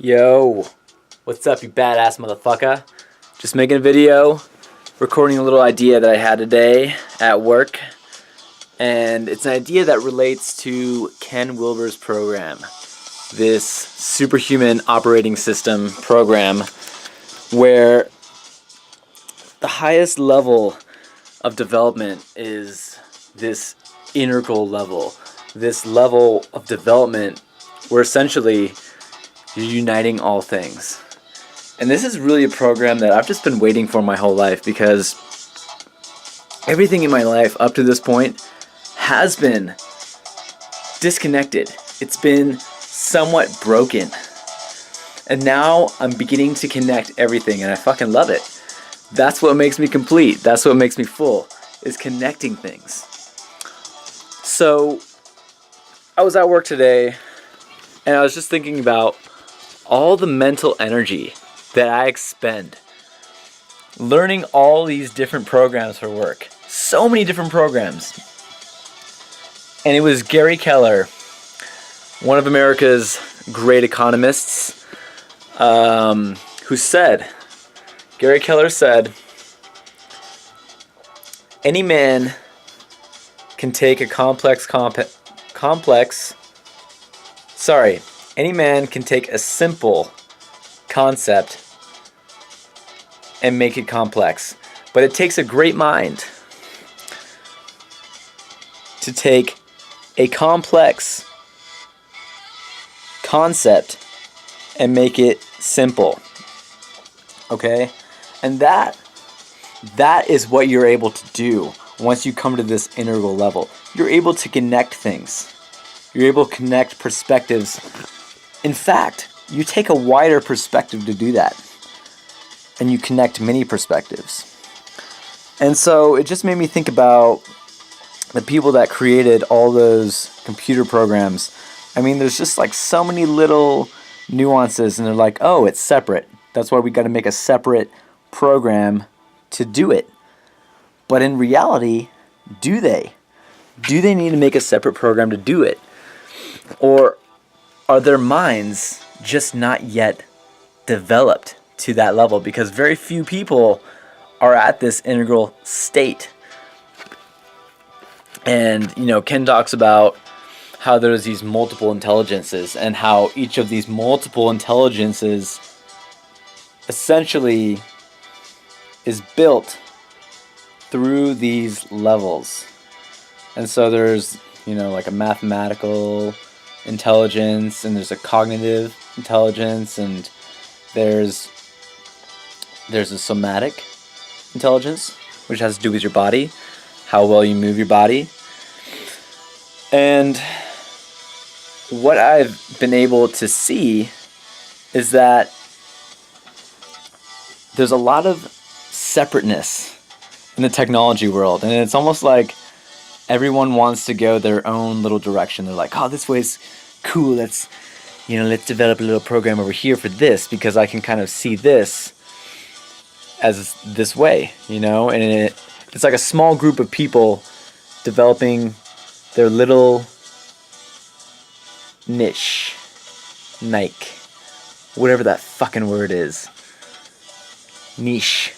Yo, what's up, you badass motherfucker? Just making a video, recording a little idea that I had today at work, and it's an idea that relates to Ken Wilber's program, this superhuman operating system program where the highest level of development is this integral level, this level of development where essentially you're uniting all things. And this is really a program that I've just been waiting for my whole life, because everything in my life up to this point has been disconnected. It's been somewhat broken. And now I'm beginning to connect everything, and I fucking love it. That's what makes me complete. That's what makes me full, is connecting things. So I was at work today, and I was just thinking about all the mental energy that I expend learning all these different programs for work. So many different programs. And it was Gary Keller, one of America's great economists, who said, Gary Keller said, any man can take a any man can take a simple concept and make it complex. But it takes a great mind to take a complex concept and make it simple. Okay? And that is what you're able to do once you come to this integral level. You're able to connect things. You're able to connect perspectives. In fact, you take a wider perspective to do that. And you connect many perspectives. And so it just made me think about the people that created all those computer programs. I mean, there's just like so many little nuances, and they're like, oh, it's separate. That's why we got to make a separate program to do it. But in reality, do they? Do they need to make a separate program to do it? Or are their minds just not yet developed to that level? Because very few people are at this integral state. And, Ken talks about how there's these multiple intelligences, and how each of these multiple intelligences essentially is built through these levels. And so there's, like a mathematical intelligence, and there's a cognitive intelligence, and there's a somatic intelligence, which has to do with your body, how well you move your body. And what I've been able to see is that there's a lot of separateness in the technology world, and it's almost like everyone wants to go their own little direction. They're like, oh, this way's cool, let's develop a little program over here for this, because I can kind of see this as this way, and it's like a small group of people developing their little niche, whatever that fucking word is. Niche.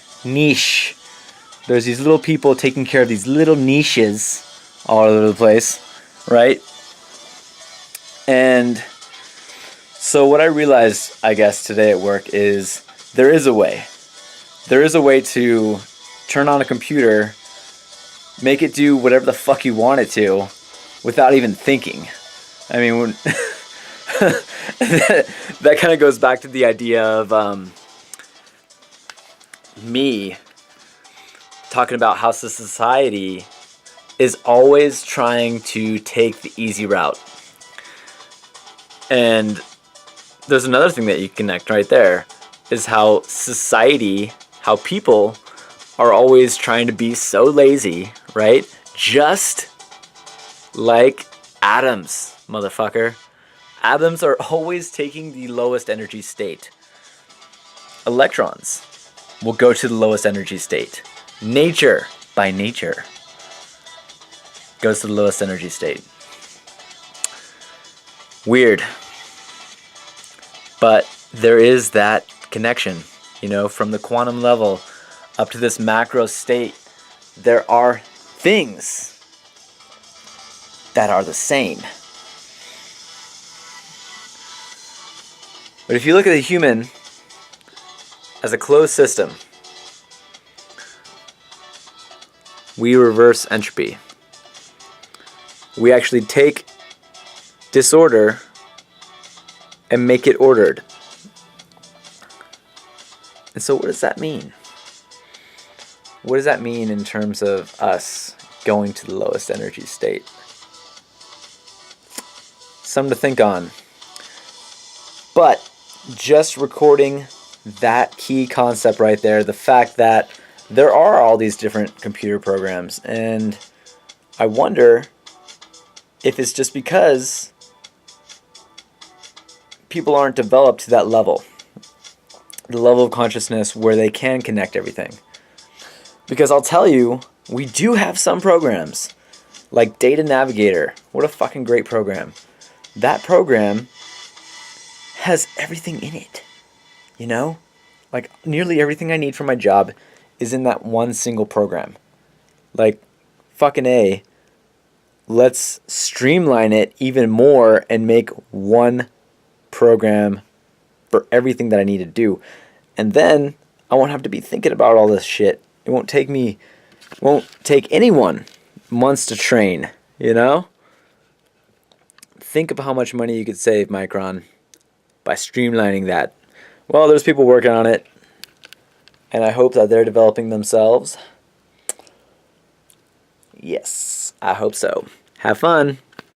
There's these little people taking care of these little niches all over the place, right? And so what I realized, I guess, today at work is there is a way. There is a way to turn on a computer, make it do whatever the fuck you want it to, without even thinking. I mean, that kind of goes back to the idea of me talking about how society is always trying to take the easy route. And there's another thing that you connect right there, is how society, how people are always trying to be so lazy, right? Just like atoms, motherfucker. Atoms are always taking the lowest energy state. Electrons will go to the lowest energy state. Nature, by nature, goes to the lowest energy state. Weird. But there is that connection, from the quantum level up to this macro state. There are things that are the same. But if you look at the human as a closed system, we reverse entropy. We actually take disorder and make it ordered. And so what does that mean? What does that mean in terms of us going to the lowest energy state? Something to think on. But just recording that key concept right there, the fact that there are all these different computer programs, and I wonder if it's just because people aren't developed to that level, the level of consciousness where they can connect everything. Because I'll tell you, we do have some programs, like Data Navigator. What a fucking great program. That program has everything in it, Like, nearly everything I need for my job is in that one single program. Like, fucking A, let's streamline it even more and make one program for everything that I need to do. And then I won't have to be thinking about all this shit. It won't take anyone months to train, Think of how much money you could save, Micron, by streamlining that. Well, there's people working on it, and I hope that they're developing themselves. Yes, I hope so. Have fun.